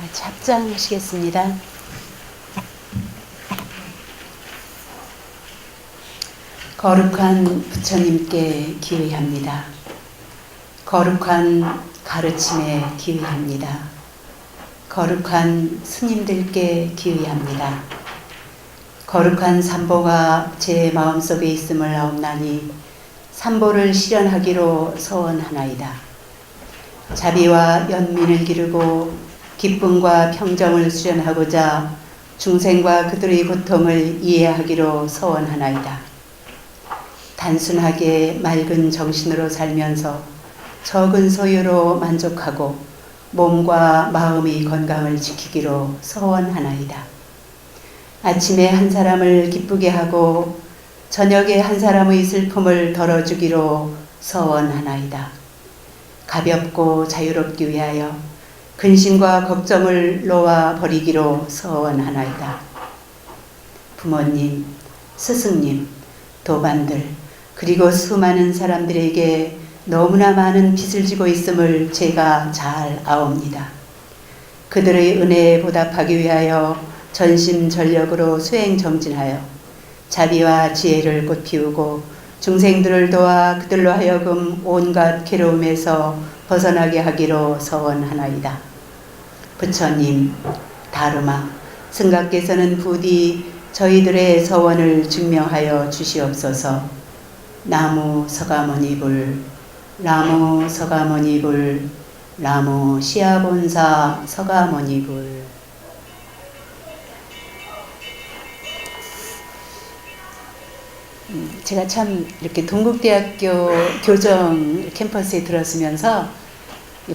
같이 합장하시겠습니다. 거룩한 부처님께 기의합니다. 거룩한 가르침에 기의합니다. 거룩한 스님들께 기의합니다. 거룩한 삼보가 제 마음속에 있음을 아옵나니 삼보를 실현하기로 소원하나이다. 자비와 연민을 기르고 기쁨과 평정을 수련하고자 중생과 그들의 고통을 이해하기로 소원하나이다. 단순하게 맑은 정신으로 살면서 적은 소유로 만족하고 몸과 마음의 건강을 지키기로 소원하나이다. 아침에 한 사람을 기쁘게 하고 저녁에 한 사람의 슬픔을 덜어주기로 소원하나이다. 가볍고 자유롭기 위하여 근심과 걱정을 놓아 버리기로 소원하나이다. 부모님, 스승님, 도반들, 그리고 수많은 사람들에게 너무나 많은 빚을 지고 있음을 제가 잘 아옵니다. 그들의 은혜에 보답하기 위하여 전심전력으로 수행정진하여 자비와 지혜를 꽃피우고 중생들을 도와 그들로 하여금 온갖 괴로움에서 벗어나게 하기로 소원하나이다. 부처님, 다르마, 승가께서는 부디 저희들의 서원을 증명하여 주시옵소서. 나무 서가모니불, 나무 서가모니불, 나무 시아본사 서가모니불. 제가 참 이렇게 동국대학교 교정 캠퍼스에 들었으면서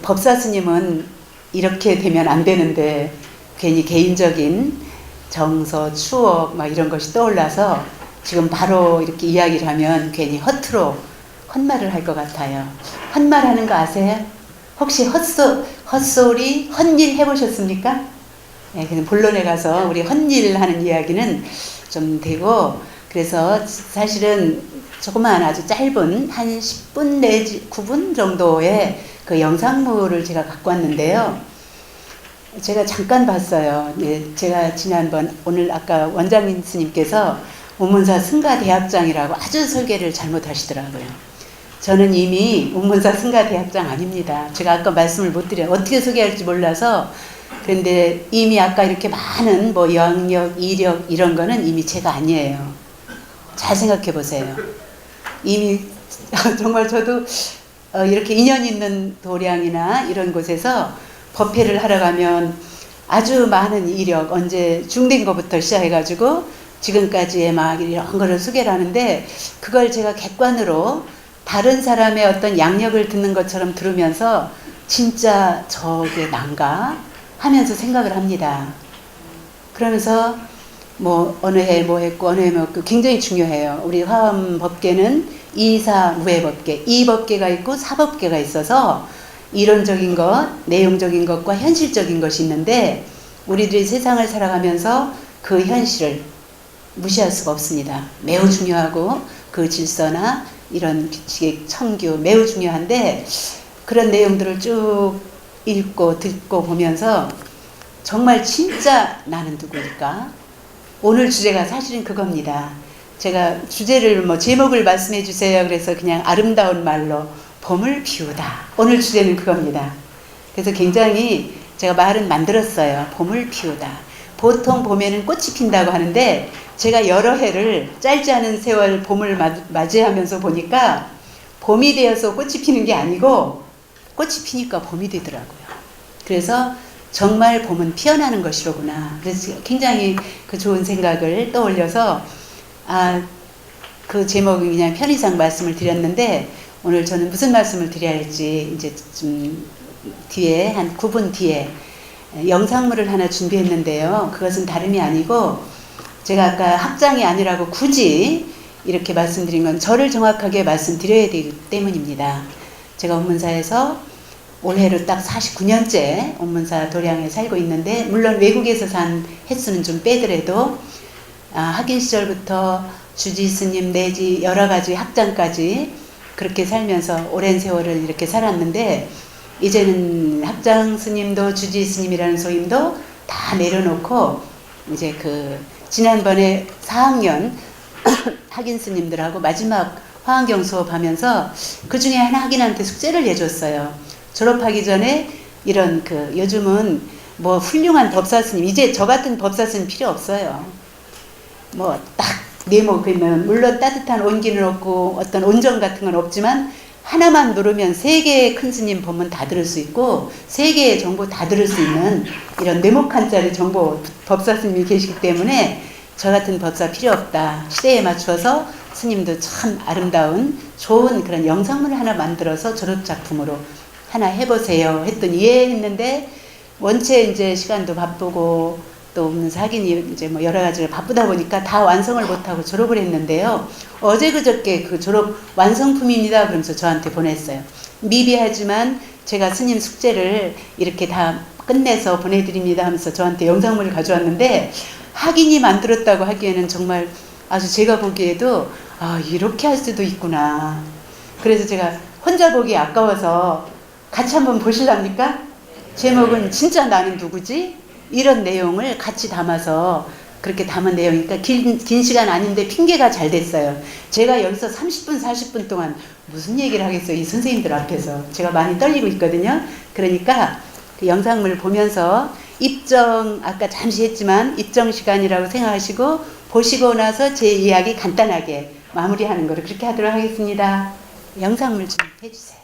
법사 스님은 이렇게 되면 안 되는데 괜히 개인적인 정서, 추억 막 이런 것이 떠올라서 지금 바로 이렇게 이야기를 하면 괜히 허투루 헛말을 할 것 같아요. 헛말 하는 거 아세요? 혹시 헛소리, 헛일 해보셨습니까? 네, 본론에 가서 우리 헛일 하는 이야기는 좀 되고, 그래서 사실은 조그만 아주 짧은 한 10분 내지 9분 정도의 그 영상물을 제가 갖고 왔는데요. 제가 잠깐 봤어요. 네, 제가 지난번 오늘 아까 원장님 스님께서 운문사 승가대학장이라고 아주 설계를 잘못하시더라고요. 저는 이미 운문사 승가대학장 아닙니다. 제가 아까 말씀을 못 드려요. 어떻게 소개할지 몰라서. 그런데 이미 아까 이렇게 많은 뭐 영역, 이력 이런 거는 이미 제가 아니에요. 잘 생각해 보세요. 이미 정말 저도 이렇게 인연 있는 도량이나 이런 곳에서 법회를 하러 가면 아주 많은 이력, 언제 중된 것부터 시작해가지고 지금까지의 막 이런 거를 소개를 하는데, 그걸 제가 객관으로 다른 사람의 어떤 양력을 듣는 것처럼 들으면서 진짜 저게 난가 하면서 생각을 합니다. 그러면서 뭐 어느 해 뭐 했고 어느 해 뭐 했고 굉장히 중요해요. 우리 화엄법계는 이사무해법계, 이법계가 있고 사법계가 있어서 이론적인 것, 내용적인 것과 현실적인 것이 있는데, 우리들이 세상을 살아가면서 그 현실을 무시할 수가 없습니다. 매우 중요하고 그 질서나 이런 규칙의 청규 매우 중요한데, 그런 내용들을 쭉 읽고 듣고 보면서 정말 진짜 나는 누구일까? 오늘 주제가 사실은 그겁니다. 제가 주제를 뭐 제목을 말씀해 주세요. 그래서 그냥 아름다운 말로 봄을 피우다. 오늘 주제는 그겁니다. 그래서 굉장히 제가 말은 만들었어요. 봄을 피우다. 보통 봄에는 꽃이 핀다고 하는데 제가 여러 해를 짧지 않은 세월 봄을 맞이하면서 보니까 봄이 되어서 꽃이 피는 게 아니고 꽃이 피니까 봄이 되더라고요. 그래서 정말 봄은 피어나는 것이로구나. 그래서 굉장히 그 좋은 생각을 떠올려서 그 제목은 그냥 편의상 말씀을 드렸는데, 오늘 저는 무슨 말씀을 드려야 할지 이제 좀 뒤에 한 9분 뒤에 영상물을 하나 준비했는데요. 그것은 다름이 아니고 제가 아까 학장이 아니라고 굳이 이렇게 말씀드린 건 저를 정확하게 말씀드려야 되기 때문입니다. 제가 운문사에서 올해로 딱 49년째 운문사 도량에 살고 있는데, 물론 외국에서 산 횟수는 좀 빼더라도 학인 시절부터 주지 스님 내지 여러 가지 학장까지 그렇게 살면서 오랜 세월을 이렇게 살았는데, 이제는 학장 스님도 주지 스님이라는 소임도 다 내려놓고 이제 그 지난번에 4학년 학인 스님들하고 마지막 화환경 수업하면서 그 중에 한 학인한테 숙제를 내줬어요. 졸업하기 전에 이런 그 요즘은 뭐 훌륭한 법사 스님, 이제 저 같은 법사 스님 필요 없어요. 뭐 딱 네모 그러면 물론 따뜻한 온기는 없고 어떤 온정 같은 건 없지만 하나만 누르면 세 개의 큰 스님 법문 다 들을 수 있고 세 개의 정보 다 들을 수 있는 이런 네모칸짜리 정보 법사 스님이 계시기 때문에 저 같은 법사 필요 없다. 시대에 맞춰서 스님도 참 아름다운 좋은 그런 영상물을 하나 만들어서 졸업 작품으로 하나 해보세요 했더니 이해했는데 원체 이제 시간도 바쁘고 또 없는 사기니 이제 뭐 여러 가지를 바쁘다 보니까 다 완성을 못하고 졸업을 했는데요. 어제 그저께 그 졸업 완성품입니다. 그러면서 저한테 보냈어요. 미비하지만 제가 스님 숙제를 이렇게 다 끝내서 보내드립니다 하면서 저한테 영상물을 가져왔는데 학인이 만들었다고 하기에는 정말 아주 제가 보기에도 아 이렇게 할 수도 있구나. 그래서 제가 혼자 보기 아까워서 같이 한번 보실랍니까? 제목은 진짜 나는 누구지? 이런 내용을 같이 담아서 그렇게 담은 내용이니까 긴 시간 아닌데 핑계가 잘 됐어요. 제가 여기서 30분 40분 동안 무슨 얘기를 하겠어요. 이 선생님들 앞에서. 제가 많이 떨리고 있거든요. 그러니까 그 영상물 보면서 입정 아까 잠시 했지만 입정 시간이라고 생각하시고 보시고 나서 제 이야기 간단하게 마무리하는 거를 그렇게 하도록 하겠습니다. 영상물 좀 해주세요.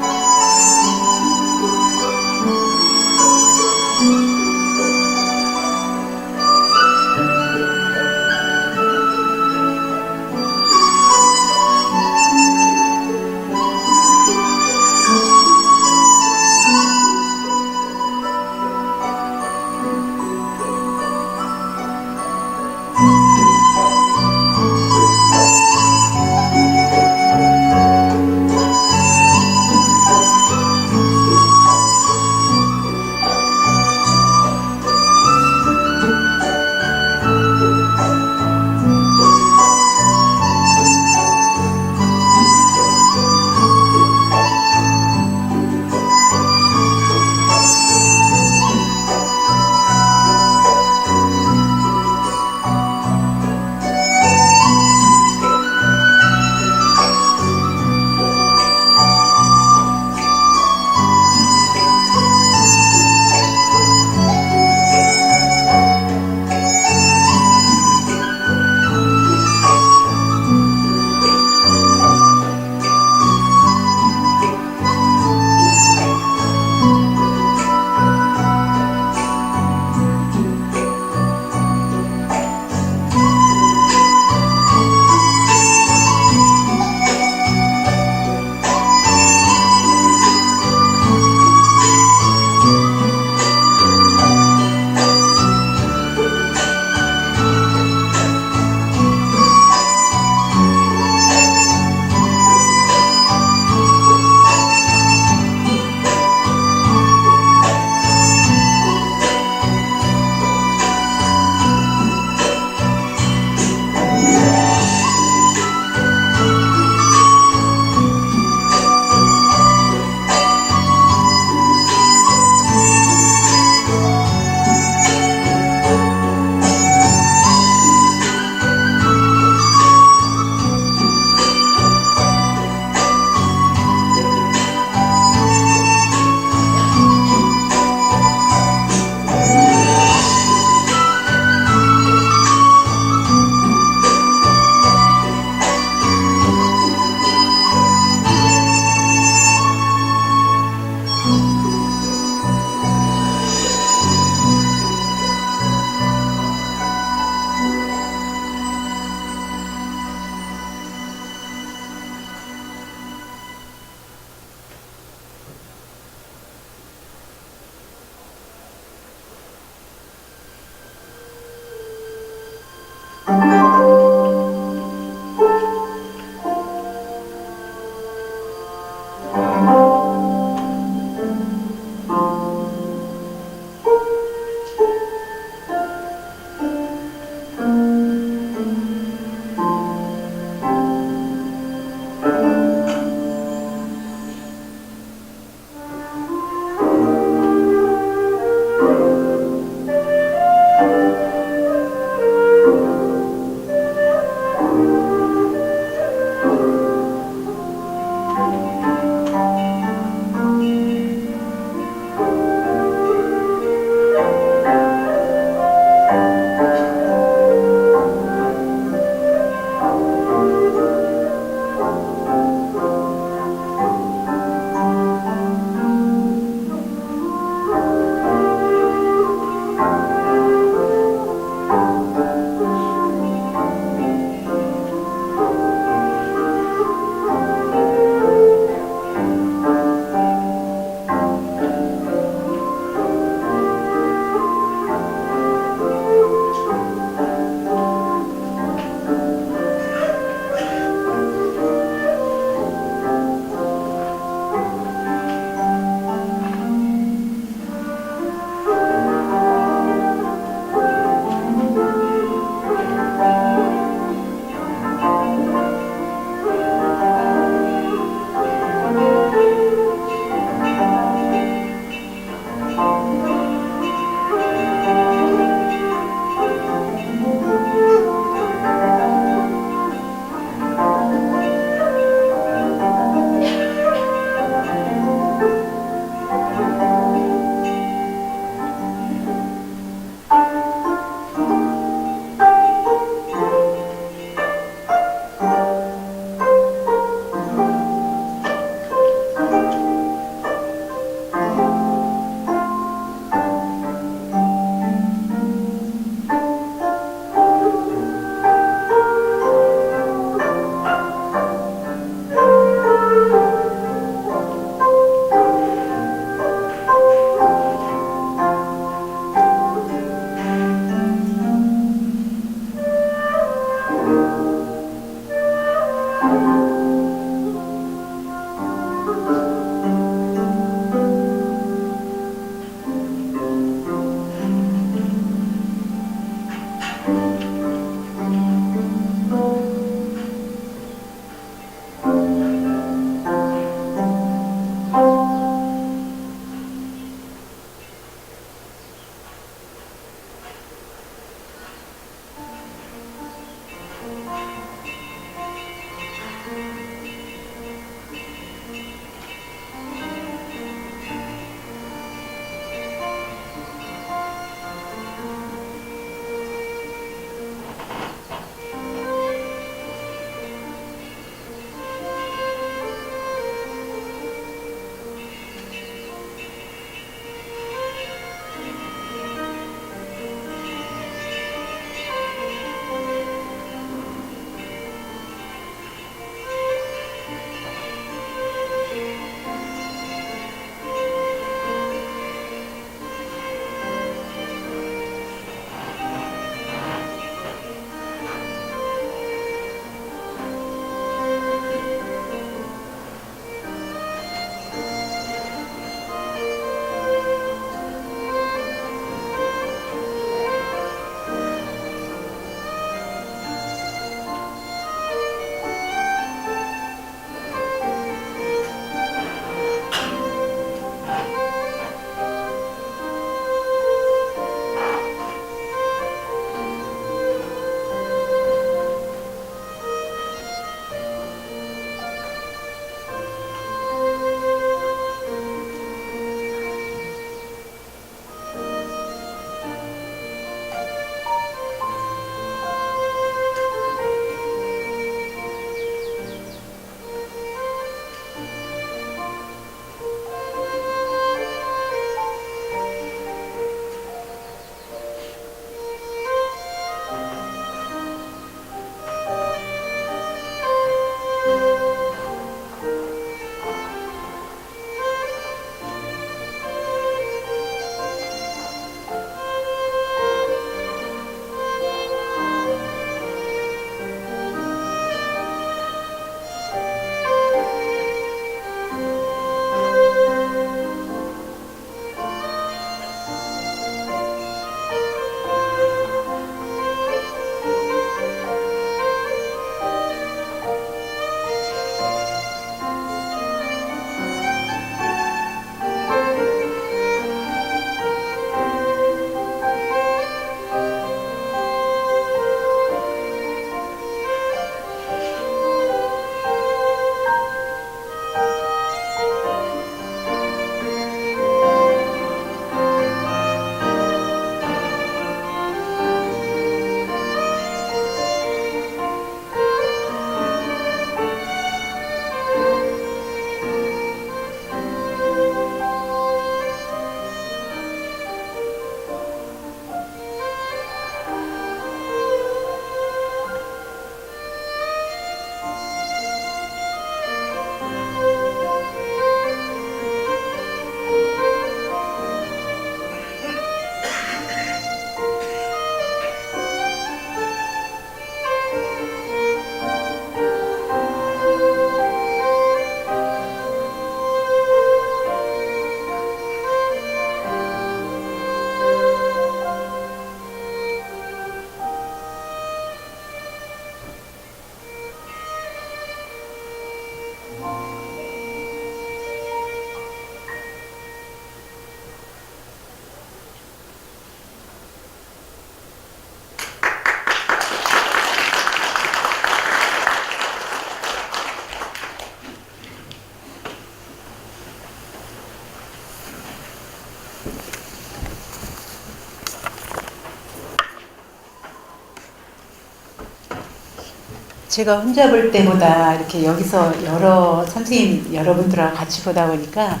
제가 혼자 볼 때보다 이렇게 여기서 여러 선생님 여러분들하고 같이 보다 보니까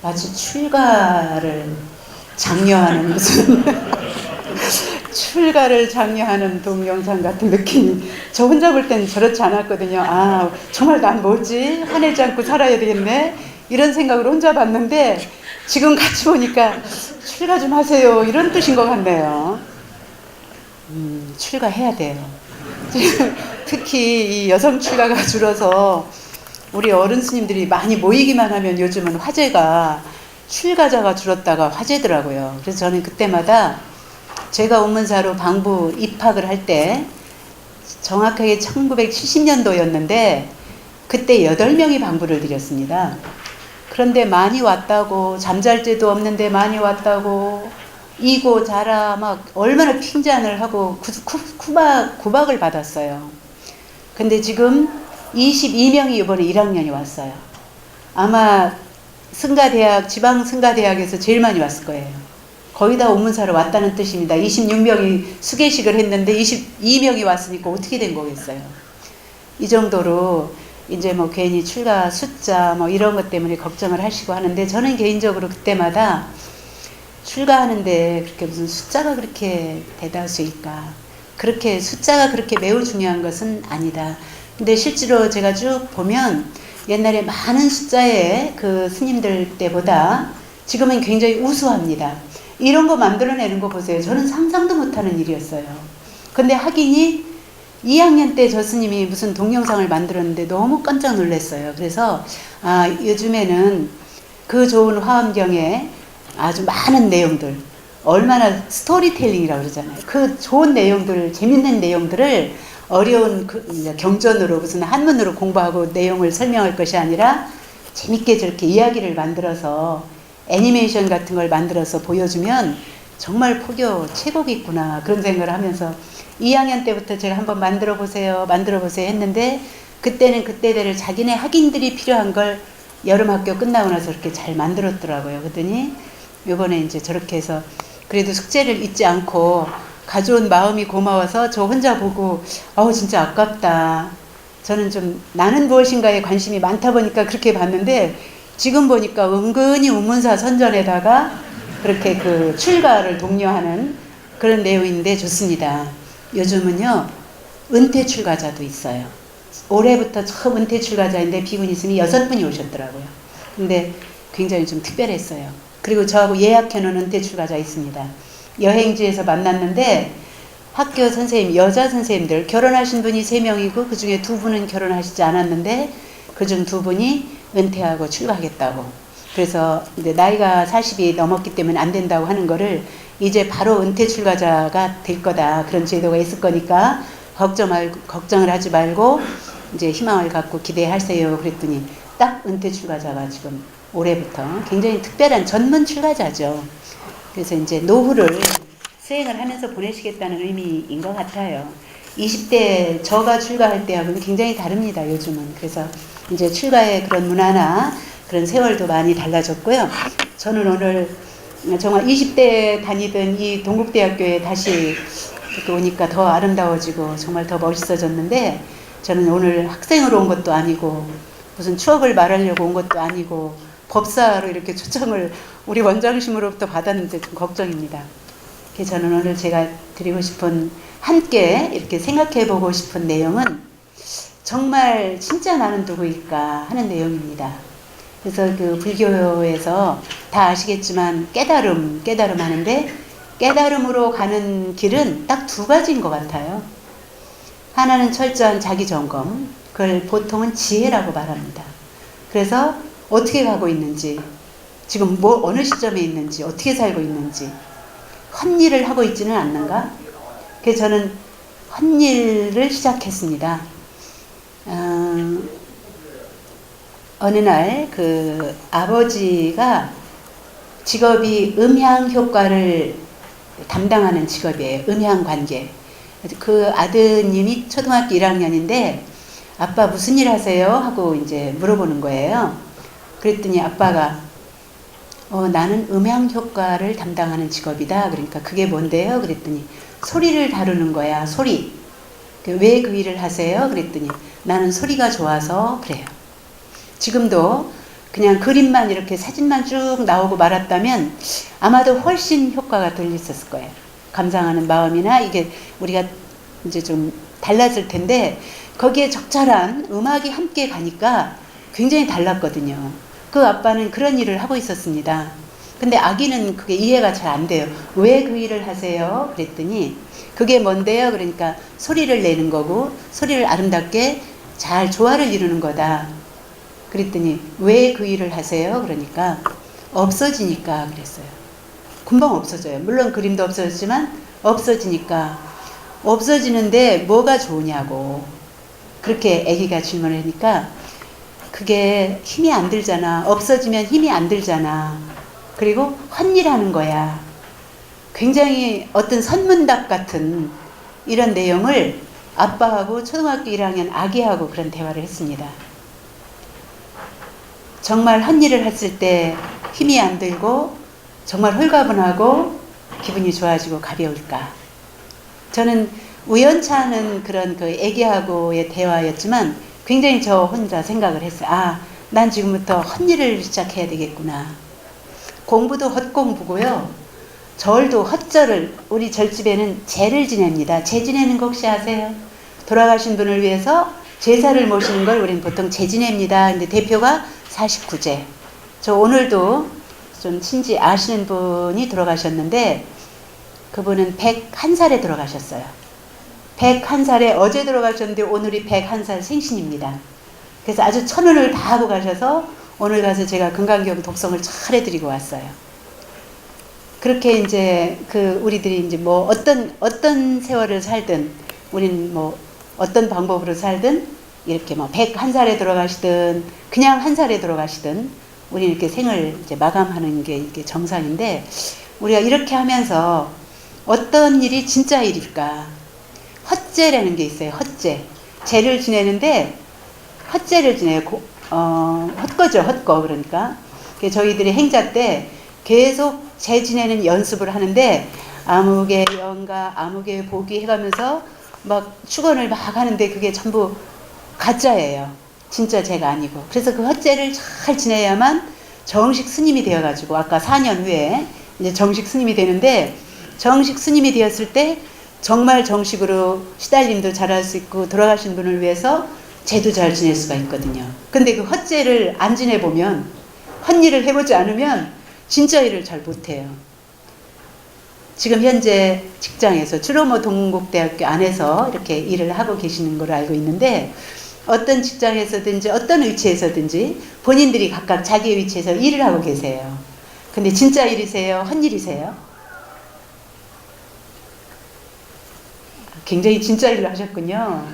마치 출가를 장려하는 무슨 출가를 장려하는 동영상 같은 느낌이, 저 혼자 볼 때는 저렇지 않았거든요. 아, 정말 난 뭐지? 화내지 않고 살아야 되겠네? 이런 생각으로 혼자 봤는데 지금 같이 보니까 출가 좀 하세요, 이런 뜻인 것 같네요. 출가해야 돼요. 특히 이 여성 출가가 줄어서 우리 어른 스님들이 많이 모이기만 하면 요즘은 화제가 출가자가 줄었다가 화제더라고요. 그래서 저는 그때마다 제가 운문사로 방부 입학을 할 때 정확하게 1970년도였는데 그때 8명이 방부를 드렸습니다. 그런데 많이 왔다고, 잠잘 데도 없는데 많이 왔다고, 이고 자라 막 얼마나 핀잔을 하고 구박을 받았어요. 근데 지금 22명이 이번에 1학년이 왔어요. 아마 승가대학, 지방 승가대학에서 제일 많이 왔을 거예요. 거의 다 운문사로 왔다는 뜻입니다. 26명이 수계식을 했는데 22명이 왔으니까 어떻게 된 거겠어요. 이 정도로 이제 뭐 괜히 출가 숫자 뭐 이런 것 때문에 걱정을 하시고 하는데, 저는 개인적으로 그때마다 출가하는데 그렇게 무슨 숫자가 그렇게 대다수일까, 그렇게 숫자가 그렇게 매우 중요한 것은 아니다. 근데 실제로 제가 쭉 보면 옛날에 많은 숫자의 그 스님들 때보다 지금은 굉장히 우수합니다. 이런 거 만들어내는 거 보세요. 저는 상상도 못하는 일이었어요. 근데 학인이 2학년 때 저 스님이 무슨 동영상을 만들었는데 너무 깜짝 놀랐어요. 그래서 아, 요즘에는 그 좋은 화엄경에 아주 많은 내용들, 얼마나 스토리텔링이라고 그러잖아요. 그 좋은 내용들, 재밌는 내용들을 어려운 경전으로 무슨 한문으로 공부하고 내용을 설명할 것이 아니라 재밌게 저렇게 이야기를 만들어서 애니메이션 같은 걸 만들어서 보여주면 정말 포교 최고겠구나, 그런 생각을 하면서 2학년 때부터 제가 한번 만들어 보세요 했는데, 그때는 그때대로 자기네 학인들이 필요한 걸 여름학교 끝나고 나서 이렇게 잘 만들었더라고요. 그랬더니 요번에 이제 저렇게 해서 그래도 숙제를 잊지 않고 가져온 마음이 고마워서 저 혼자 보고 진짜 아깝다. 저는 좀 나는 무엇인가에 관심이 많다 보니까 그렇게 봤는데, 지금 보니까 은근히 운문사 선전에다가 그렇게 그 출가를 독려하는 그런 내용인데 좋습니다. 요즘은요, 은퇴 출가자도 있어요. 올해부터 처음 은퇴 출가자인데 비구니 스님이 6분이 오셨더라고요. 근데 굉장히 좀 특별했어요. 그리고 저하고 예약해놓은 은퇴 출가자 있습니다. 여행지에서 만났는데 학교 선생님, 여자 선생님들, 결혼하신 분이 3명이고 그 중에 2분은 결혼하시지 않았는데 그 중 2분이 은퇴하고 출가하겠다고. 그래서 이제 나이가 40이 넘었기 때문에 안 된다고 하는 거를 이제 바로 은퇴 출가자가 될 거다, 그런 제도가 있을 거니까 걱정을 하지 말고 이제 희망을 갖고 기대하세요. 그랬더니 딱 은퇴 출가자가 지금 올해부터 굉장히 특별한 전문 출가자죠. 그래서 이제 노후를 수행을 하면서 보내시겠다는 의미인 것 같아요. 20대 저가 출가할 때하고는 굉장히 다릅니다, 요즘은. 그래서 이제 출가의 그런 문화나 그런 세월도 많이 달라졌고요. 저는 오늘 정말 20대 다니던 이 동국대학교에 다시 이렇게 오니까 더 아름다워지고 정말 더 멋있어졌는데, 저는 오늘 학생으로 온 것도 아니고 무슨 추억을 말하려고 온 것도 아니고 법사로 이렇게 초청을 우리 원장님으로부터 받았는데 좀 걱정입니다. 그래서 저는 오늘 제가 드리고 싶은, 함께 이렇게 생각해 보고 싶은 내용은 정말 진짜 나는 누구일까 하는 내용입니다. 그래서 그 불교에서 다 아시겠지만 깨달음 하는데, 깨달음으로 가는 길은 딱 2가지인 것 같아요. 하나는 철저한 자기 점검, 그걸 보통은 지혜라고 말합니다. 그래서 어떻게 가고 있는지, 지금 어느 시점에 있는지, 어떻게 살고 있는지, 헛일을 하고 있지는 않는가? 그래서 저는 헛일을 시작했습니다. 어느 날 그 아버지가 직업이 음향 효과를 담당하는 직업이에요. 음향 관계. 그 아드님이 초등학교 1학년인데 아빠 무슨 일 하세요? 하고 이제 물어보는 거예요. 그랬더니 아빠가 나는 음향 효과를 담당하는 직업이다. 그러니까 그게 뭔데요? 그랬더니 소리를 다루는 거야. 소리. 왜 그 일을 하세요? 그랬더니 나는 소리가 좋아서 그래요. 지금도 그냥 그림만 이렇게 사진만 쭉 나오고 말았다면 아마도 훨씬 효과가 덜 있었을 거예요. 감상하는 마음이나 이게 우리가 이제 좀 달랐을 텐데 거기에 적절한 음악이 함께 가니까 굉장히 달랐거든요. 그 아빠는 그런 일을 하고 있었습니다. 근데 아기는 그게 이해가 잘 안 돼요. 왜 그 일을 하세요? 그랬더니 그게 뭔데요? 그러니까 소리를 내는 거고 소리를 아름답게 잘 조화를 이루는 거다. 그랬더니 왜 그 일을 하세요? 그러니까 없어지니까 그랬어요. 금방 없어져요. 물론 그림도 없어졌지만 없어지니까. 없어지는데 뭐가 좋으냐고 그렇게 아기가 질문을 하니까 그게 힘이 안 들잖아. 없어지면 힘이 안 들잖아. 그리고 헛일하는 거야. 굉장히 어떤 선문답 같은 이런 내용을 아빠하고 초등학교 1학년 아기하고 그런 대화를 했습니다. 정말 헛일을 했을 때 힘이 안 들고 정말 홀가분하고 기분이 좋아지고 가벼울까. 저는 우연찮은 그런 그 아기하고의 대화였지만 굉장히 저 혼자 생각을 했어요. 아, 난 지금부터 헛일을 시작해야 되겠구나. 공부도 헛공부고요. 절도 헛절을, 우리 절집에는 제를 지냅니다. 제 지내는 거 혹시 아세요? 돌아가신 분을 위해서 제사를 모시는 걸 우리는 보통 제 지냅니다. 근데 대표가 49제. 저 오늘도 좀 친지 아시는 분이 돌아가셨는데 그분은 101살에 돌아가셨어요. 101살에 어제 돌아가셨는데 오늘이 101살 생신입니다. 그래서 아주 천운을 다 하고 가셔서 오늘 가서 제가 금강경 독성을 잘 해드리고 왔어요. 그렇게 이제 우리들이 이제 뭐 어떤 세월을 살든 우리는 뭐 어떤 방법으로 살든 이렇게 뭐 101살에 돌아가시든 그냥 1살에 돌아가시든 우리는 이렇게 생을 이제 마감하는 게 이게 정상인데 우리가 이렇게 하면서 어떤 일이 진짜 일일까? 헛제라는 게 있어요. 헛제. 제를 지내는데 헛제를 지내요. 헛거죠. 헛거. 그러니까 저희들이 행자 때 계속 제 지내는 연습을 하는데 아무개 영가 아무개 보기 해가면서 막 축원을 막 하는데 그게 전부 가짜예요. 진짜 제가 아니고. 그래서 그 헛제를 잘 지내야만 정식 스님이 되어가지고 아까 4년 후에 이제 정식 스님이 되는데 정식 스님이 되었을 때 정말 정식으로 시달림도 잘할 수 있고 돌아가신 분을 위해서 제도 잘 지낼 수가 있거든요. 근데 그 헛제를 안 지내보면 헛일을 해보지 않으면 진짜 일을 잘 못해요. 지금 현재 직장에서 주로 뭐 동국대학교 안에서 이렇게 일을 하고 계시는 걸로 알고 있는데 어떤 직장에서든지 어떤 위치에서든지 본인들이 각각 자기 위치에서 일을 하고 계세요. 근데 진짜 일이세요? 헛일이세요? 굉장히 진짜 일을 하셨군요.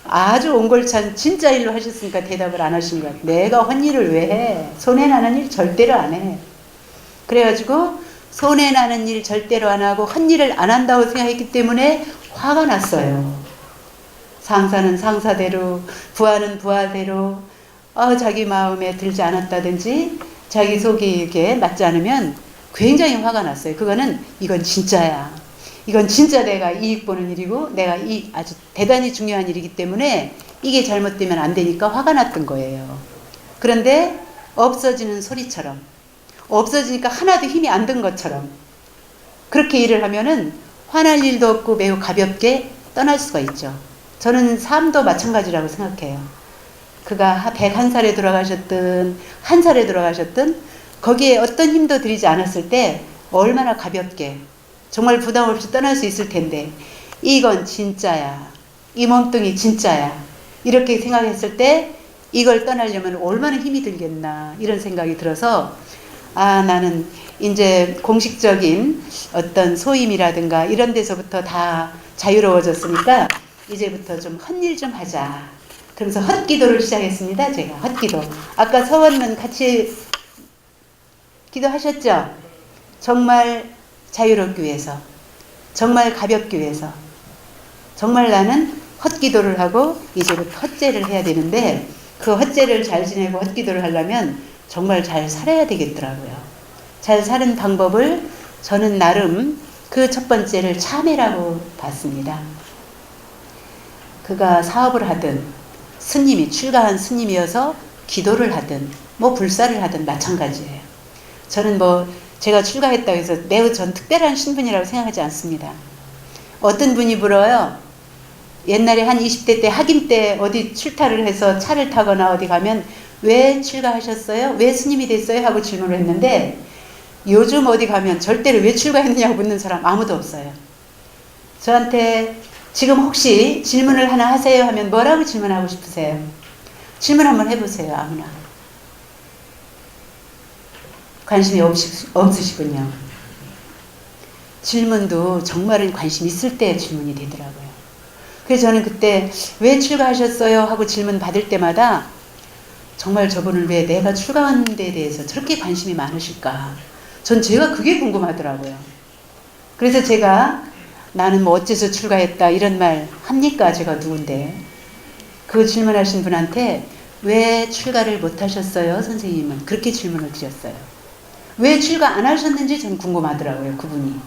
아주 옹골찬 진짜 일로 하셨으니까 대답을 안 하신 것 같아요. 내가 헛일을 왜 해? 손해나는 일 절대로 안 해. 그래가지고 손해나는 일 절대로 안 하고 헛일을 안 한다고 생각했기 때문에 화가 났어요. 상사는 상사대로 부하는 부하대로 자기 마음에 들지 않았다든지 자기 속이 이렇게 맞지 않으면 굉장히 화가 났어요. 그거는 이건 진짜야. 이건 진짜 내가 이익 보는 일이고 내가 아주 대단히 중요한 일이기 때문에 이게 잘못되면 안 되니까 화가 났던 거예요. 그런데 없어지는 소리처럼 없어지니까 하나도 힘이 안 든 것처럼 그렇게 일을 하면은 화날 일도 없고 매우 가볍게 떠날 수가 있죠. 저는 삶도 마찬가지라고 생각해요. 그가 101살에 돌아가셨든 1살에 돌아가셨든 거기에 어떤 힘도 들이지 않았을 때 얼마나 가볍게 정말 부담 없이 떠날 수 있을 텐데 이건 진짜야. 이 몸뚱이 진짜야. 이렇게 생각했을 때 이걸 떠나려면 얼마나 힘이 들겠나 이런 생각이 들어서 나는 이제 공식적인 어떤 소임이라든가 이런 데서부터 다 자유로워졌으니까 이제부터 좀 헛일 좀 하자. 그래서 헛기도를 시작했습니다. 제가 헛기도. 아까 서원은 같이 기도하셨죠? 정말 자유롭기 위해서, 정말 가볍기 위해서, 정말 나는 헛기도를 하고 이제부터 헛제를 해야 되는데 그 헛제를 잘 지내고 헛기도를 하려면 정말 잘 살아야 되겠더라고요. 잘 사는 방법을 저는 나름 그 첫 번째를 참회라고 봤습니다. 그가 사업을 하든 스님이 출가한 스님이어서 기도를 하든 뭐 불사를 하든 마찬가지예요. 저는 뭐 제가 출가했다고 해서 매우 전 특별한 신분이라고 생각하지 않습니다. 어떤 분이 물어요. 옛날에 한 20대 때 학임 때 어디 출타를 해서 차를 타거나 어디 가면 왜 출가하셨어요? 왜 스님이 됐어요? 하고 질문을 했는데 요즘 어디 가면 절대로 왜 출가했느냐고 묻는 사람 아무도 없어요. 저한테 지금 혹시 질문을 하나 하세요 하면 뭐라고 질문하고 싶으세요? 질문 한번 해보세요. 아무나. 관심이 없으시군요. 질문도 정말은 관심 있을 때 질문이 되더라고요. 그래서 저는 그때 왜 출가하셨어요? 하고 질문 받을 때마다 정말 저분은 왜 내가 출가한 데 대해서 저렇게 관심이 많으실까? 전 제가 그게 궁금하더라고요. 그래서 제가 나는 뭐 어째서 출가했다 이런 말 합니까? 제가 누군데. 그 질문하신 분한테 왜 출가를 못 하셨어요? 선생님은 그렇게 질문을 드렸어요. 왜 출가 안 하셨는지 전 궁금하더라고요. 그분이.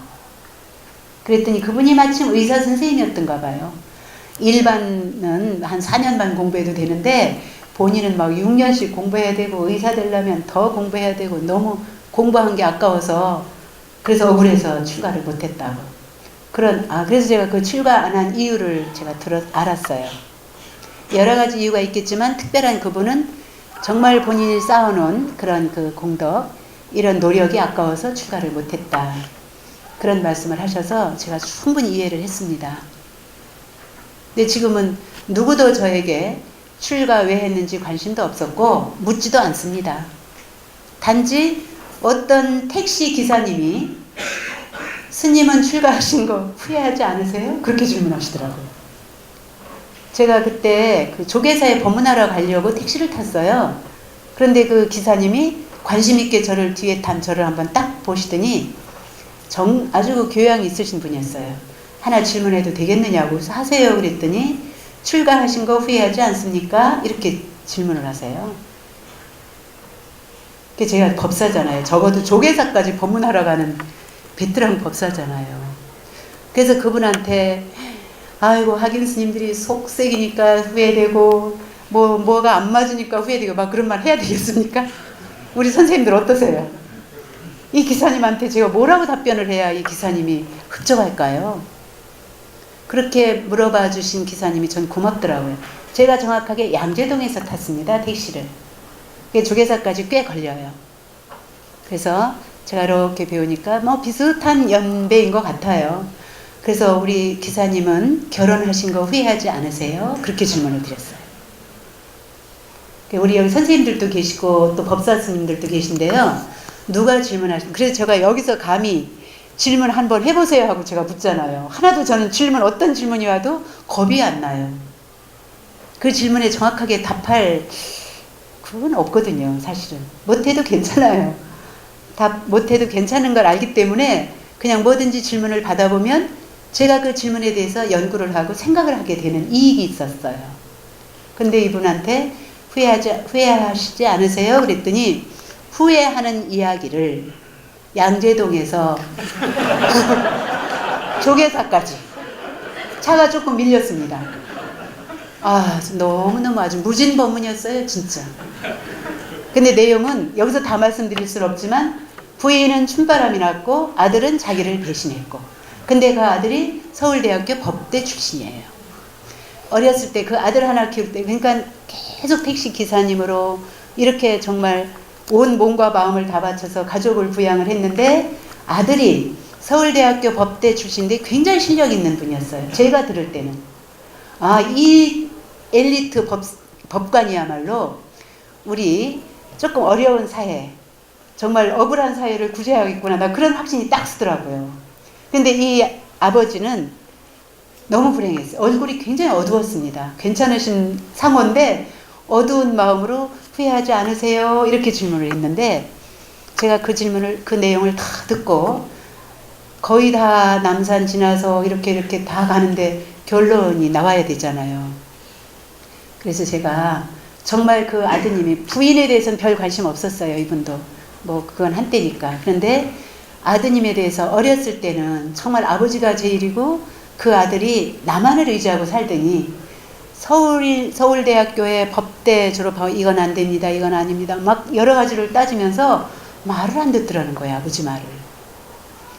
그랬더니 그분이 마침 의사 선생님이었던가 봐요. 일반은 한 4년 반 공부해도 되는데 본인은 막 6년씩 공부해야 되고 의사 되려면 더 공부해야 되고 너무 공부한 게 아까워서 그래서 억울해서 출가를 못했다고. 그래서 제가 그 출가 안 한 이유를 제가 알았어요. 여러 가지 이유가 있겠지만 특별한 그분은 정말 본인이 쌓아놓은 그런 그 공덕 이런 노력이 아까워서 출가를 못했다. 그런 말씀을 하셔서 제가 충분히 이해를 했습니다. 근데 지금은 누구도 저에게 출가 왜 했는지 관심도 없었고 묻지도 않습니다. 단지 어떤 택시 기사님이 스님은 출가하신 거 후회하지 않으세요? 그렇게 질문하시더라고요. 제가 그때 그 조계사에 법문하러 가려고 택시를 탔어요. 그런데 그 기사님이 관심 있게 저를 뒤에 탄 저를 한번 딱 보시더니 아주 교양이 있으신 분이었어요. 하나 질문해도 되겠느냐고 하세요. 그랬더니 출가하신 거 후회하지 않습니까? 이렇게 질문을 하세요. 제가 법사잖아요. 적어도 조계사까지 법문하러 가는 베테랑 법사잖아요. 그래서 그분한테 아이고 하긴 스님들이 속색이니까 후회되고 뭐가 안 맞으니까 후회되고 막 그런 말 해야 되겠습니까? 우리 선생님들 어떠세요? 이 기사님한테 제가 뭐라고 답변을 해야 이 기사님이 흡족할까요? 그렇게 물어봐 주신 기사님이 전 고맙더라고요. 제가 정확하게 양재동에서 탔습니다. 택시를. 조계사까지 꽤 걸려요. 그래서 제가 이렇게 배우니까 뭐 비슷한 연배인 것 같아요. 그래서 우리 기사님은 결혼하신 거 후회하지 않으세요? 그렇게 질문을 드렸어요. 우리 여기 선생님들도 계시고 또 법사 스님들도 계신데요. 누가 질문하신, 그래서 제가 여기서 감히 질문 한번 해보세요 하고 제가 묻잖아요. 하나도 저는 어떤 질문이 와도 겁이 안 나요. 그 질문에 정확하게 답할 그건 없거든요. 사실은 못해도 괜찮아요. 답 못해도 괜찮은 걸 알기 때문에 그냥 뭐든지 질문을 받아보면 제가 그 질문에 대해서 연구를 하고 생각을 하게 되는 이익이 있었어요. 근데 이분한테 후회하시지 않으세요? 그랬더니 후회하는 이야기를 양재동에서 조계사까지 차가 조금 밀렸습니다. 너무너무 아주 무진법문이었어요. 진짜. 근데 내용은 여기서 다 말씀드릴 수는 없지만 부인은 춘바람이 났고 아들은 자기를 배신했고 근데 그 아들이 서울대학교 법대 출신이에요. 어렸을 때 그 아들 하나 키울 때 그러니까 계속 택시 기사님으로 이렇게 정말 온 몸과 마음을 다 바쳐서 가족을 부양을 했는데 아들이 서울대학교 법대 출신인데 굉장히 실력 있는 분이었어요. 제가 들을 때는 이 엘리트 법관이야말로 우리 조금 어려운 사회 정말 억울한 사회를 구제하겠구나 나 그런 확신이 딱 쓰더라고요. 근데 이 아버지는 너무 불행했어요. 얼굴이 굉장히 어두웠습니다. 괜찮으신 상호인데 어두운 마음으로 후회하지 않으세요? 이렇게 질문을 했는데 제가 그 내용을 다 듣고 거의 다 남산 지나서 이렇게 다 가는데 결론이 나와야 되잖아요. 그래서 제가 정말 그 아드님이 부인에 대해서는 별 관심 없었어요. 이분도 뭐 그건 한때니까. 그런데 아드님에 대해서 어렸을 때는 정말 아버지가 제일이고 그 아들이 나만을 의지하고 살더니 서울대학교에 법대 졸업하고 이건 안 됩니다. 이건 아닙니다. 막 여러 가지를 따지면서 말을 안 듣더라는 거야. 아버지 말을.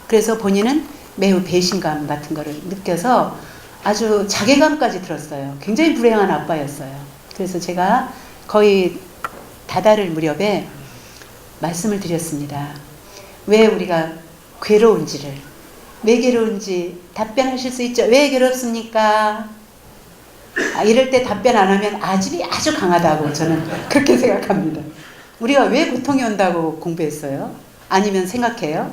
그래서 본인은 매우 배신감 같은 거를 느껴서 아주 자괴감까지 들었어요. 굉장히 불행한 아빠였어요. 그래서 제가 거의 다다를 무렵에 말씀을 드렸습니다. 왜 우리가 괴로운지를, 왜 괴로운지 답변하실 수 있죠? 왜 괴롭습니까? 이럴 때 답변 안 하면 아집이 아주 강하다고 저는 그렇게 생각합니다. 우리가 왜 고통이 온다고 공부했어요? 아니면 생각해요?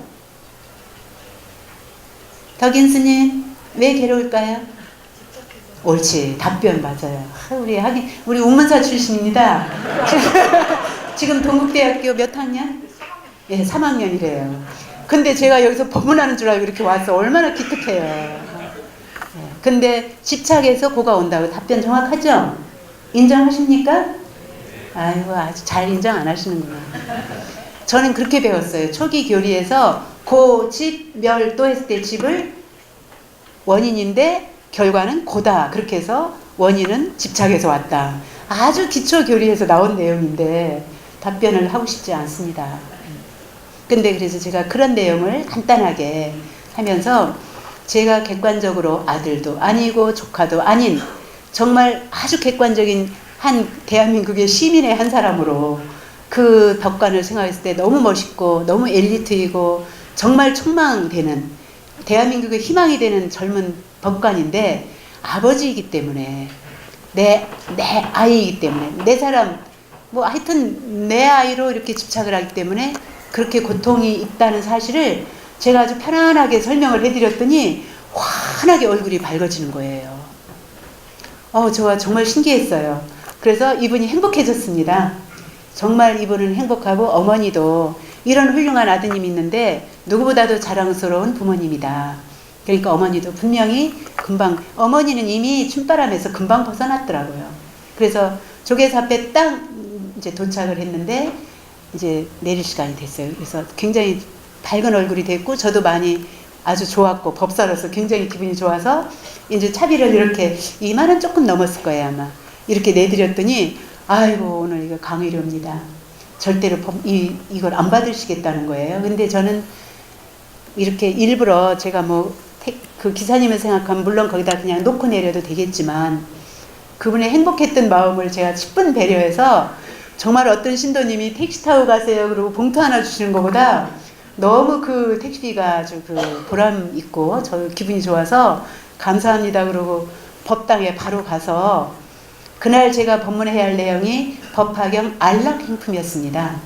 덕인 스님, 왜 괴로울까요? 옳지, 답변 맞아요. 우리 우문사 출신입니다. 지금 동국대학교 몇 학년? 예, 3학년이래요. 근데 제가 여기서 법문하는 줄 알고 이렇게 와서 얼마나 기특해요. 근데 집착해서 고가 온다고 답변 정확하죠? 인정하십니까? 아이고, 아주 잘 인정 안 하시는구나. 저는 그렇게 배웠어요. 초기 교리에서 고, 집, 멸, 또 했을 때 집을 원인인데 결과는 고다. 그렇게 해서 원인은 집착에서 왔다. 아주 기초 교리에서 나온 내용인데 답변을 하고 싶지 않습니다. 근데 그래서 제가 그런 내용을 간단하게 하면서 제가 객관적으로 아들도 아니고 조카도 아닌 정말 아주 객관적인 한 대한민국의 시민의 한 사람으로 그 법관을 생각했을 때 너무 멋있고 너무 엘리트이고 정말 촉망되는 대한민국의 희망이 되는 젊은 법관인데 아버지이기 때문에 내 아이이기 때문에 내 사람 뭐 하여튼 내 아이로 이렇게 집착을 하기 때문에 그렇게 고통이 있다는 사실을 제가 아주 편안하게 설명을 해드렸더니 환하게 얼굴이 밝아지는 거예요. 저와 정말 신기했어요. 그래서 이분이 행복해졌습니다. 정말 이분은 행복하고 어머니도 이런 훌륭한 아드님이 있는데 누구보다도 자랑스러운 부모님이다. 그러니까 어머니도 분명히 금방 어머니는 이미 춤바람에서 금방 벗어났더라고요. 그래서 조계사 앞에 딱 이제 도착을 했는데 이제 내릴 시간이 됐어요. 그래서 굉장히 밝은 얼굴이 됐고 저도 많이 아주 좋았고 법사로서 굉장히 기분이 좋아서 이제 차비를 이렇게 2만 원 조금 넘었을 거예요 아마. 이렇게 내드렸더니 아이고 오늘 이거 강의료입니다. 절대로 이걸 안 받으시겠다는 거예요. 근데 저는 이렇게 일부러 제가 그 기사님을 생각하면 물론 거기다 그냥 놓고 내려도 되겠지만 그분의 행복했던 마음을 제가 10분 배려해서 정말 어떤 신도님이 택시 타고 가세요 그러고 봉투 하나 주시는 것보다 너무 그 택시비가 아주 그 보람 있고 저 기분이 좋아서 감사합니다 그러고 법당에 바로 가서 그날 제가 법문해야 할 내용이 법화경 안락행품이었습니다.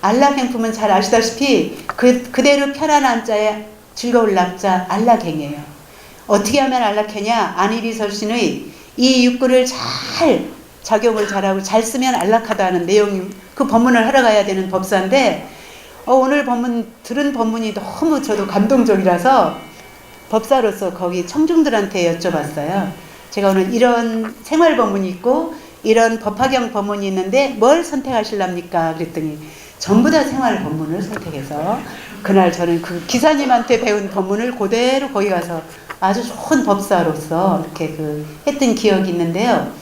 안락행품은 잘 아시다시피 그대로 편안한 자에 즐거울 낙자 안락행이에요. 어떻게 하면 안락하냐? 안이비설신의 이 육구를 잘 작용을 잘하고 잘 쓰면 안락하다는 내용이 그 법문을 하러 가야 되는 법사인데 오늘 들은 법문이 너무 저도 감동적이라서 법사로서 거기 청중들한테 여쭤봤어요. 제가 오늘 이런 생활 법문이 있고 이런 법화경 법문이 있는데 뭘 선택하실랍니까? 그랬더니 전부 다 생활 법문을 선택해서 그날 저는 그 기사님한테 배운 법문을 그대로 거기 가서 아주 좋은 법사로서 이렇게 했던 기억이 있는데요.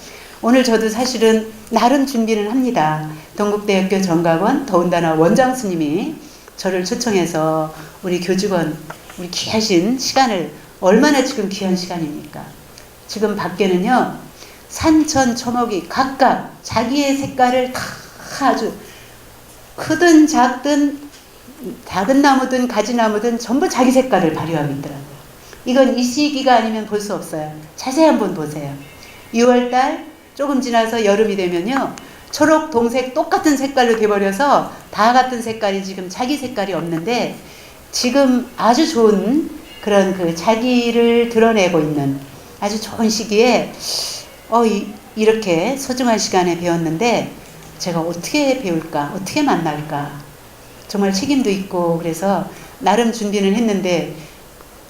오늘 저도 사실은 나름 준비는 합니다. 동국대학교 정각원 더군다나 원장 스님이 저를 초청해서 우리 교직원 우리 귀하신 시간을 얼마나 지금 귀한 시간입니까? 지금 밖에는요 산천 초목이 각각 자기의 색깔을 다 아주 크든 작든 작은 나무든 가지나무든 전부 자기 색깔을 발휘하고 있더라고요. 이건 이 시기가 아니면 볼 수 없어요. 자세히 한번 보세요. 6월달 조금 지나서 여름이 되면요 초록, 동색 똑같은 색깔로 돼버려서 다 같은 색깔이 지금 자기 색깔이 없는데 지금 아주 좋은 그런 자기를 드러내고 있는 아주 좋은 시기에 이렇게 소중한 시간에 배웠는데 제가 어떻게 배울까 어떻게 만날까 정말 책임도 있고 그래서 나름 준비는 했는데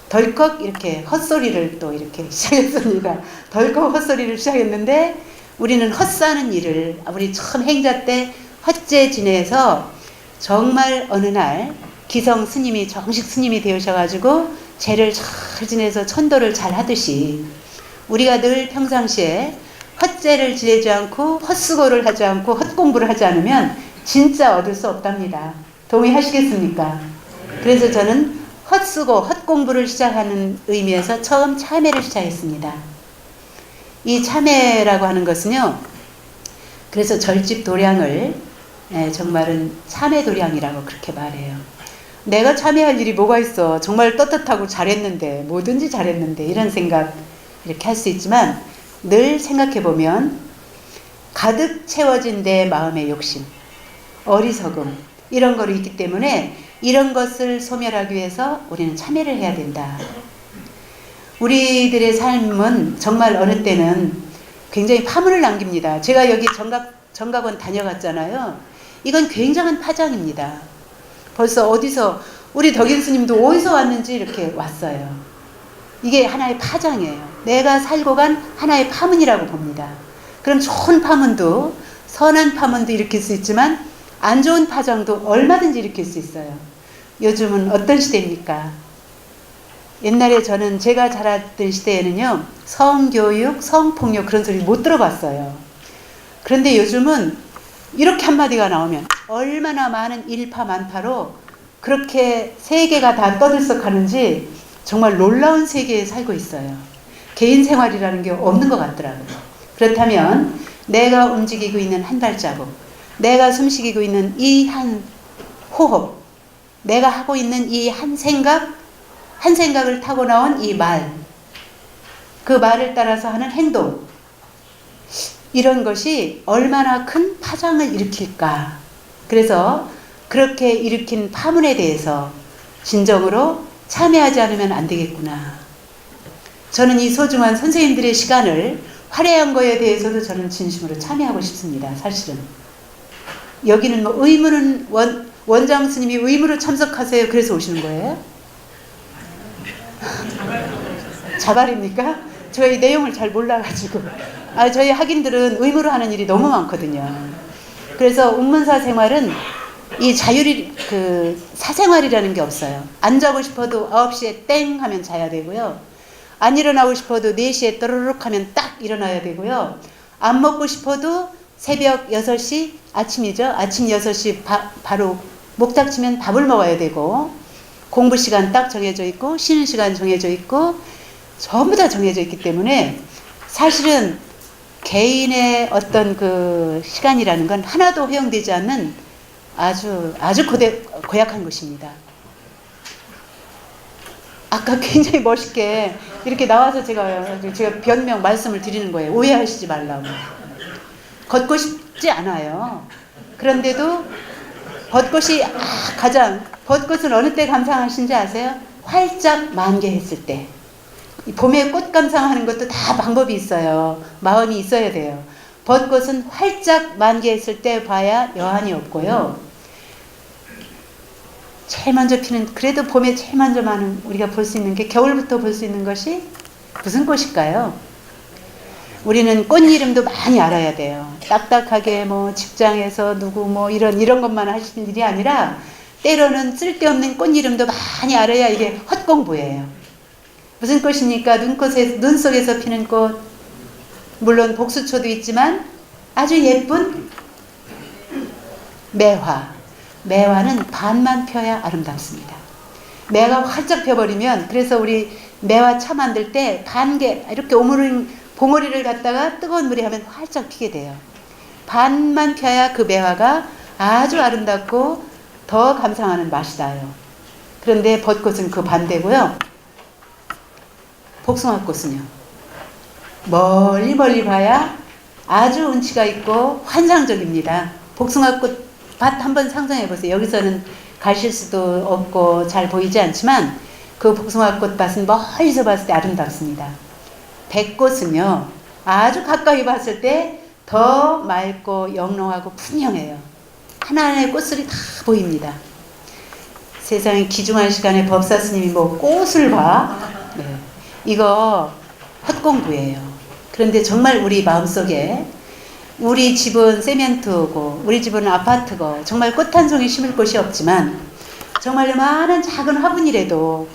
덜컥 이렇게 헛소리를 또 이렇게 시작했습니다. 덜컥 헛소리를 시작했는데 우리는 헛사는 일을 우리 처음 행자 때 헛재 지내서 정말 어느 날 기성 스님이 정식 스님이 되셔가지고 제를 잘 지내서 천도를 잘 하듯이 우리가 늘 평상시에 헛죄를 지내지 않고 헛수고를 하지 않고 헛공부를 하지 않으면 진짜 얻을 수 없답니다. 동의하시겠습니까? 그래서 저는 헛수고 헛공부를 시작하는 의미에서 처음 참회를 시작했습니다. 이 참회라고 하는 것은요, 그래서 절집 도량을 정말은 참회 도량이라고 그렇게 말해요. 내가 참회할 일이 뭐가 있어. 정말 떳떳하고 잘했는데, 뭐든지 잘했는데, 이런 생각 이렇게 할 수 있지만 늘 생각해보면 가득 채워진 내 마음의 욕심, 어리석음, 이런 거로 있기 때문에 이런 것을 소멸하기 위해서 우리는 참회를 해야 된다. 우리들의 삶은 정말 어느 때는 굉장히 파문을 남깁니다. 제가 여기 정각원 다녀갔잖아요. 이건 굉장한 파장입니다. 벌써 어디서 우리 덕인 스님도 어디서 왔는지 이렇게 왔어요. 이게 하나의 파장이에요. 내가 살고 간 하나의 파문이라고 봅니다. 그럼 좋은 파문도 선한 파문도 일으킬 수 있지만 안 좋은 파장도 얼마든지 일으킬 수 있어요. 요즘은 어떤 시대입니까? 옛날에 저는 제가 자랐던 시대에는요, 성교육, 성폭력 그런 소리 못 들어봤어요. 그런데 요즘은 이렇게 한마디가 나오면 얼마나 많은 일파만파로 그렇게 세계가 다 떠들썩하는지 정말 놀라운 세계에 살고 있어요. 개인 생활이라는 게 없는 것 같더라고요. 그렇다면 내가 움직이고 있는 한 발자국, 내가 숨쉬고 있는 이 한 호흡, 내가 하고 있는 이 한 생각을 타고 나온 이 말, 그 말을 따라서 하는 행동, 이런 것이 얼마나 큰 파장을 일으킬까. 그래서 그렇게 일으킨 파문에 대해서 진정으로 참여하지 않으면 안 되겠구나. 저는 이 소중한 선생님들의 시간을 할애한 거에 대해서도 저는 진심으로 참여하고 싶습니다. 사실은 여기는 뭐 의무는 원장 스님이 의무로 참석하세요. 그래서 오시는 거예요? 자발입니까? 제가 이 내용을 잘 몰라가지고. 저희 학인들은 의무로 하는 일이 너무 많거든요. 그래서 운문사 생활은 이 자율이, 사생활이라는 게 없어요. 안 자고 싶어도 9시에 땡 하면 자야 되고요. 안 일어나고 싶어도 4시에 또르륵 하면 딱 일어나야 되고요. 안 먹고 싶어도 새벽 6시, 아침이죠. 아침 6시 바로 목 닥치면 밥을 먹어야 되고, 공부 시간 딱 정해져 있고, 쉬는 시간 정해져 있고, 전부 다 정해져 있기 때문에 사실은 개인의 어떤 그 시간이라는 건 하나도 허용되지 않는 아주 고약한 것입니다. 아까 굉장히 멋있게 이렇게 나와서 제가 변명 말씀을 드리는 거예요. 오해하시지 말라고. 걷고 싶지 않아요. 그런데도 벚꽃은 어느 때 감상하신지 아세요? 활짝 만개했을 때. 봄에 꽃 감상하는 것도 다 방법이 있어요. 마음이 있어야 돼요. 벚꽃은 활짝 만개했을 때 봐야 여한이 없고요. 제일 먼저 피는, 그래도 봄에 제일 먼저 많은 우리가 볼 수 있는 게, 겨울부터 볼 수 있는 것이 무슨 꽃일까요? 우리는 꽃 이름도 많이 알아야 돼요. 딱딱하게 뭐 직장에서 누구 뭐 이런 것만 하시는 일이 아니라 때로는 쓸데없는 꽃 이름도 많이 알아야 이게 헛공부예요. 무슨 꽃입니까? 눈 속에서 피는 꽃. 물론 복수초도 있지만 아주 예쁜 매화. 매화는 반만 펴야 아름답습니다. 매가 활짝 펴버리면, 그래서 우리 매화 차 만들 때 반개 이렇게 봉오리를 갖다가 뜨거운 물에 하면 활짝 피게 돼요. 반만 펴야 그 매화가 아주 아름답고 더 감상하는 맛이 나요. 그런데 벚꽃은 그 반대고요. 복숭아꽃은요, 멀리 봐야 아주 운치가 있고 환상적입니다. 복숭아꽃 밭 한번 상상해 보세요. 여기서는 가실 수도 없고 잘 보이지 않지만 그 복숭아꽃 밭은 멀리서 봤을 때 아름답습니다. 백꽃은요, 아주 가까이 봤을 때 더 맑고 영롱하고 분명해요. 하나하나의 꽃들이 다 보입니다. 세상에 귀중한 시간에 법사 스님이 뭐 꽃을 봐? 네. 이거 헛공부예요. 그런데 정말 우리 마음속에, 우리 집은 세멘트고 우리 집은 아파트고 정말 꽃 한 송이 심을 곳이 없지만 정말 많은 작은 화분이라도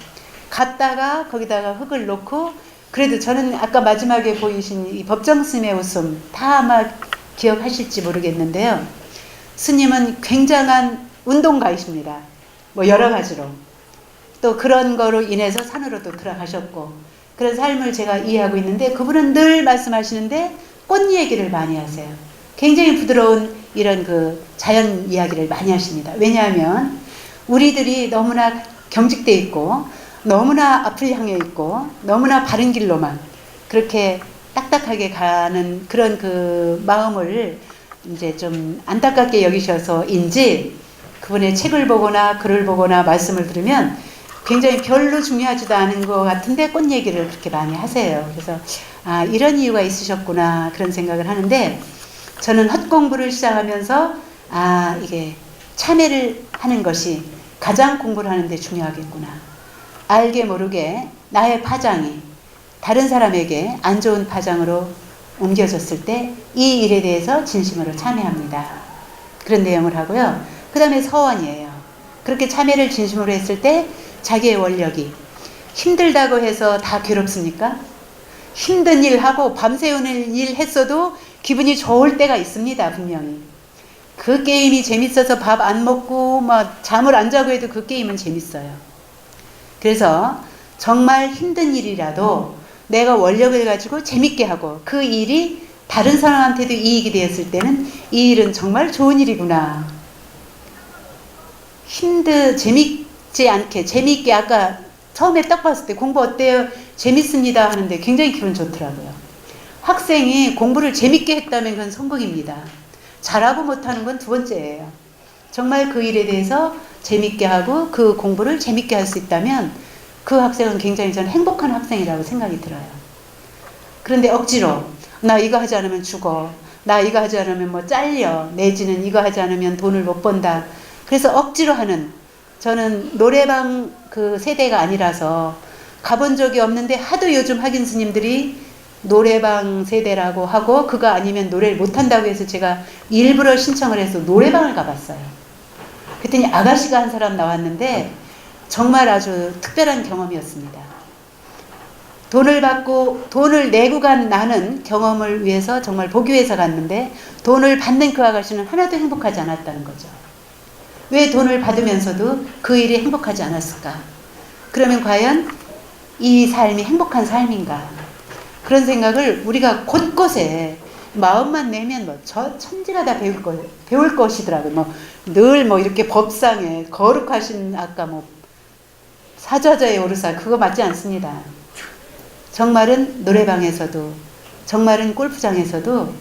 갖다가 거기다가 흙을 놓고 그래도 저는 아까 마지막에 보이신 이 법정스님의 웃음 다 아마 기억하실지 모르겠는데요. 스님은 굉장한 운동가이십니다. 뭐 여러 가지로. 또 그런 거로 인해서 산으로도 들어가셨고 그런 삶을 제가 이해하고 있는데 그분은 늘 말씀하시는데 꽃 얘기를 많이 하세요. 굉장히 부드러운 이런 그 자연 이야기를 많이 하십니다. 왜냐하면 우리들이 너무나 경직돼 있고 너무나 앞을 향해 있고 너무나 바른 길로만 그렇게 딱딱하게 가는 그런 그 마음을 이제 좀 안타깝게 여기셔서인지 그분의 책을 보거나 글을 보거나 말씀을 들으면 굉장히 별로 중요하지도 않은 것 같은데 꽃 얘기를 그렇게 많이 하세요. 그래서 아 이런 이유가 있으셨구나 그런 생각을 하는데 저는 헛공부를 시작하면서 아 이게 참회를 하는 것이 가장 공부를 하는데 중요하겠구나. 알게 모르게 나의 파장이 다른 사람에게 안 좋은 파장으로 옮겨졌을 때 이 일에 대해서 진심으로 참회합니다. 그런 내용을 하고요. 그 다음에 서원이에요. 그렇게 참회를 진심으로 했을 때 자기의 원력이 힘들다고 해서 다 괴롭습니까? 힘든 일 하고 밤새우는 일 했어도 기분이 좋을 때가 있습니다. 분명히. 그 게임이 재밌어서 밥 안 먹고 막 잠을 안 자고 해도 그 게임은 재밌어요. 그래서 정말 힘든 일이라도 내가 원력을 가지고 재밌게 하고 그 일이 다른 사람한테도 이익이 되었을 때는 이 일은 정말 좋은 일이구나. 재밌지 않게 재밌게 아까 처음에 딱 봤을 때 공부 어때요? 재밌습니다 하는데 굉장히 기분 좋더라고요. 학생이 공부를 재밌게 했다면 그건 성공입니다. 잘하고 못하는 건 두 번째예요. 정말 그 일에 대해서 재밌게 하고 그 공부를 재밌게 할 수 있다면 그 학생은 굉장히 저는 행복한 학생이라고 생각이 들어요. 그런데 억지로 나 이거 하지 않으면 죽어. 나 이거 하지 않으면 뭐 잘려. 내지는 이거 하지 않으면 돈을 못 번다. 그래서 억지로 하는 저는 노래방 그 세대가 아니라서 가본 적이 없는데 하도 요즘 학인 스님들이 노래방 세대라고 하고 그거 아니면 노래를 못한다고 해서 제가 일부러 신청을 해서 노래방을 가봤어요. 그랬더니 아가씨가 한 사람 나왔는데 정말 아주 특별한 경험이었습니다. 돈을 내고 간 나는 경험을 위해서 정말 보기 위해서 갔는데 돈을 받는 그 아가씨는 하나도 행복하지 않았다는 거죠. 왜 돈을 받으면서도 그 일이 행복하지 않았을까? 그러면 과연 이 삶이 행복한 삶인가? 그런 생각을 우리가 곳곳에 마음만 내면 뭐 저 천지가 다 배울 것이더라고요. 늘 이렇게 법상에 거룩하신 아까 사좌자의 오르사 그거 맞지 않습니다. 정말은 노래방에서도 정말은 골프장에서도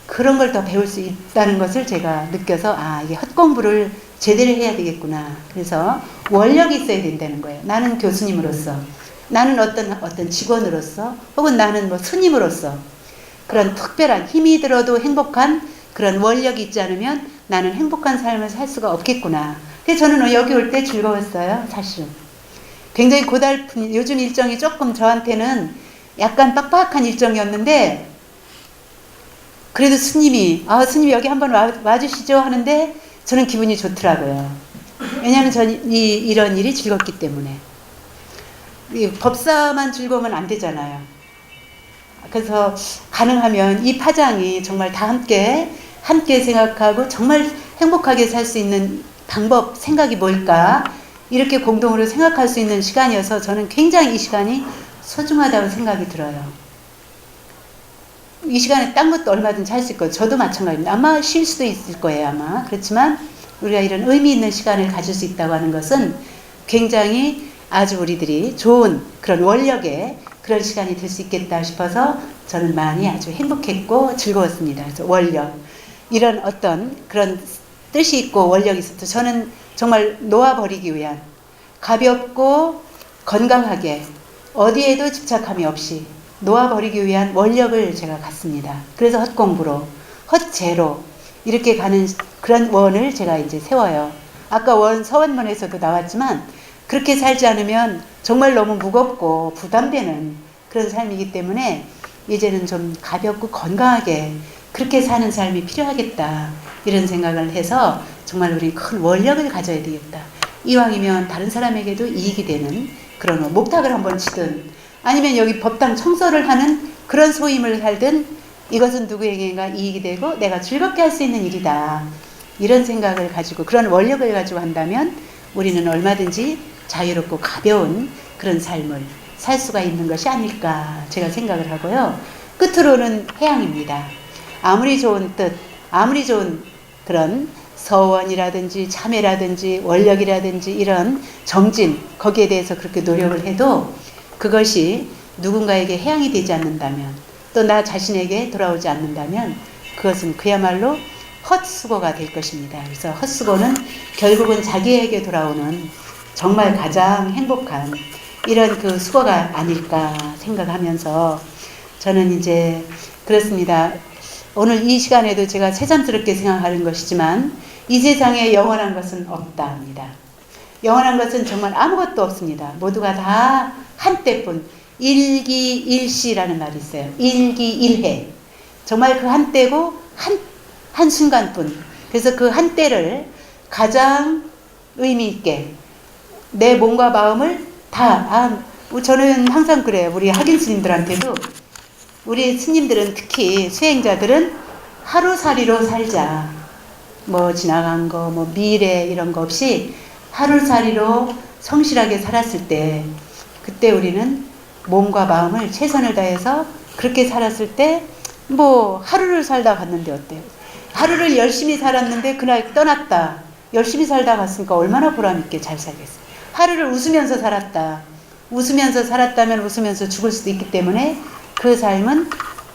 그런 걸 더 배울 수 있다는 것을 제가 느껴서 아 이게 헛공부를 제대로 해야 되겠구나. 그래서 원력이 있어야 된다는 거예요. 나는 교수님으로서 나는 어떤 직원으로서 혹은 나는 스님으로서 그런 특별한 힘이 들어도 행복한 그런 원력이 있지 않으면 나는 행복한 삶을 살 수가 없겠구나. 그래서 저는 여기 올 때 즐거웠어요. 사실은. 굉장히 고달픈 요즘 일정이 조금 저한테는 약간 빡빡한 일정이었는데 그래도 스님이 여기 한번 와주시죠 하는데 저는 기분이 좋더라고요. 왜냐하면 저는 이런 일이 즐겁기 때문에. 법사만 즐거우면 안 되잖아요. 그래서 가능하면 이 파장이 정말 다 함께 생각하고 정말 행복하게 살 수 있는 방법, 생각이 뭘까? 이렇게 공동으로 생각할 수 있는 시간이어서 저는 굉장히 이 시간이 소중하다고 생각이 들어요. 이 시간에 딴 것도 얼마든지 할 수 있고 저도 마찬가지입니다. 아마 쉴 수도 있을 거예요. 아마. 그렇지만 우리가 이런 의미 있는 시간을 가질 수 있다고 하는 것은 굉장히 아주 우리들이 좋은 그런 원력의 그런 시간이 될 수 있겠다 싶어서 저는 많이 아주 행복했고 즐거웠습니다. 그래서 원력 이런 어떤 그런 뜻이 있고 원력이 있어서 저는 정말 놓아버리기 위한 가볍고 건강하게 어디에도 집착함이 없이 놓아버리기 위한 원력을 제가 갖습니다. 그래서 헛공부로 헛재로 이렇게 가는 그런 원을 제가 이제 세워요. 아까 서원문에서도 나왔지만 그렇게 살지 않으면 정말 너무 무겁고 부담되는 그런 삶이기 때문에 이제는 좀 가볍고 건강하게 그렇게 사는 삶이 필요하겠다 이런 생각을 해서 정말 우리 큰 원력을 가져야 되겠다. 이왕이면 다른 사람에게도 이익이 되는 그런 목탁을 한번 치든 아니면 여기 법당 청소를 하는 그런 소임을 살든 이것은 누구에게인가 이익이 되고 내가 즐겁게 할 수 있는 일이다. 이런 생각을 가지고 그런 원력을 가지고 한다면 우리는 얼마든지 자유롭고 가벼운 그런 삶을 살 수가 있는 것이 아닐까 제가 생각을 하고요. 끝으로는 해양입니다. 아무리 좋은 뜻, 아무리 좋은 그런 서원이라든지 참회라든지 원력이라든지 이런 정진 거기에 대해서 그렇게 노력을 해도 그것이 누군가에게 해양이 되지 않는다면 또 나 자신에게 돌아오지 않는다면 그것은 그야말로 헛수고가 될 것입니다. 그래서 헛수고는 결국은 자기에게 돌아오는 정말 가장 행복한 이런 그 수고가 아닐까 생각하면서 저는 이제 그렇습니다. 오늘 이 시간에도 제가 새삼스럽게 생각하는 것이지만 이 세상에 영원한 것은 없다 합니다. 영원한 것은 정말 아무것도 없습니다. 모두가 다 한때뿐 일기일시라는 말이 있어요. 일기일해. 정말 그 한때고 한순간뿐. 그래서 그 한때를 가장 의미 있게 내 몸과 마음을 다 저는 항상 그래요. 우리 학인 스님들한테도 우리 스님들은 특히 수행자들은 하루살이로 살자. 뭐 지나간 거, 뭐 미래 이런 거 없이 하루살이로 성실하게 살았을 때 그때 우리는 몸과 마음을 최선을 다해서 그렇게 살았을 때 뭐 하루를 살다 갔는데 어때요? 하루를 열심히 살았는데 그날 떠났다. 열심히 살다 갔으니까 얼마나 보람있게 잘 살겠어요. 하루를 웃으면서 살았다. 웃으면서 살았다면 웃으면서 죽을 수도 있기 때문에 그 삶은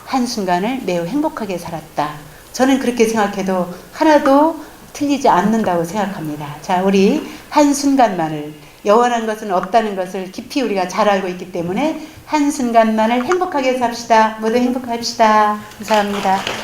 한순간을 매우 행복하게 살았다. 저는 그렇게 생각해도 하나도 틀리지 않는다고 생각합니다. 자, 우리 한순간만을 영원한 것은 없다는 것을 깊이 우리가 잘 알고 있기 때문에 한순간만을 행복하게 삽시다. 모두 행복합시다. 감사합니다.